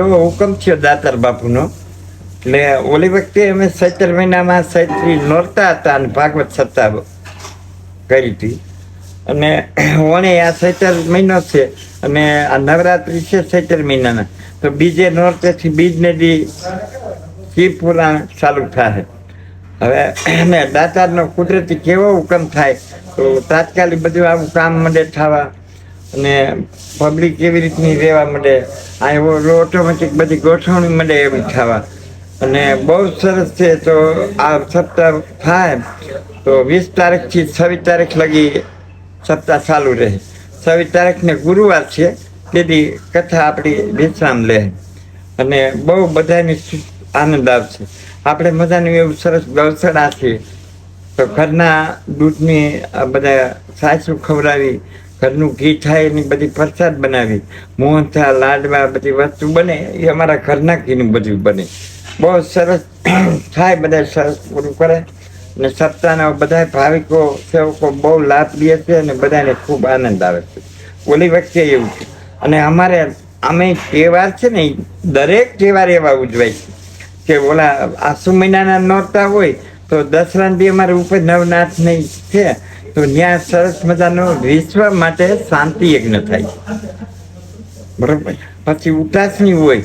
એવો હુકમ થયો દાતાર બાપુનો. એટલે ઓલી વખતે અમે ચૈત્ર મહિનામાં ચૈત્રી નોરતા હતા અને ભાગવત સપ્તાહ કરી હતી. અને ઓણે આ ચૈત્ર મહિનો છે અને આ નવરાત્રિ છે ચૈત્ર મહિનાના, તો બીજે નોરતેથી બીજને દી શિવ પુરાણ ચાલુ થાય. હવે એને દાતારનો કુદરતી કેવો હુકમ થાય તો તાત્કાલિક બધું આવું કામ માંડે થવા અને પબ્લિક કેવી રીતની રહેવા માંડે, આ એવો ઓટોમેટિક બધી ગોઠવણી માંડે એવી થવા. અને બહુ સરસ છે. તો આ સપ્તાહ થાય તો 20 તારીખથી 26 તારીખ લગી સપ્તાહ ચાલુ રહે. 26 તારીખને ગુરુવાર છે, તેથી કથા આપણી વિશ્રામ લે અને બહુ બધાને આનંદ આવશે. આપણે મજાનું એવું સરસ ગૌશાળા છે, તો ઘરના દૂધની બધા સાસુ ખવડાવી, ઘરનું ઘી થાય એની બધી પ્રસાદ બનાવી, મોહનથાળ લાડવા બધી વસ્તુ બને એ અમારા ઘરના ઘીનું બધું બને. બહુ સરસ થાય, બધા સરસ પૂરું કરે અને સપ્તાહના બધા ભાવિકો સેવકો બહુ લાભ લે છે અને બધાને ખૂબ આનંદ આવે છે. ઓલી વખતે એવું છે. અને અમારે અમે તહેવાર છે ને, દરેક તહેવાર એવા ઉજવાય છે કે ઓલા આસુ મહિનાના નોરતા હોય તો દસરાના દી અમારે ઉપર નવનાથની છે, તો ત્યાં સરસ મજાનો વિશ્વ માટે શાંતિ યજ્ઞ થાય, બરોબર. પછી ઉતાસણી હોય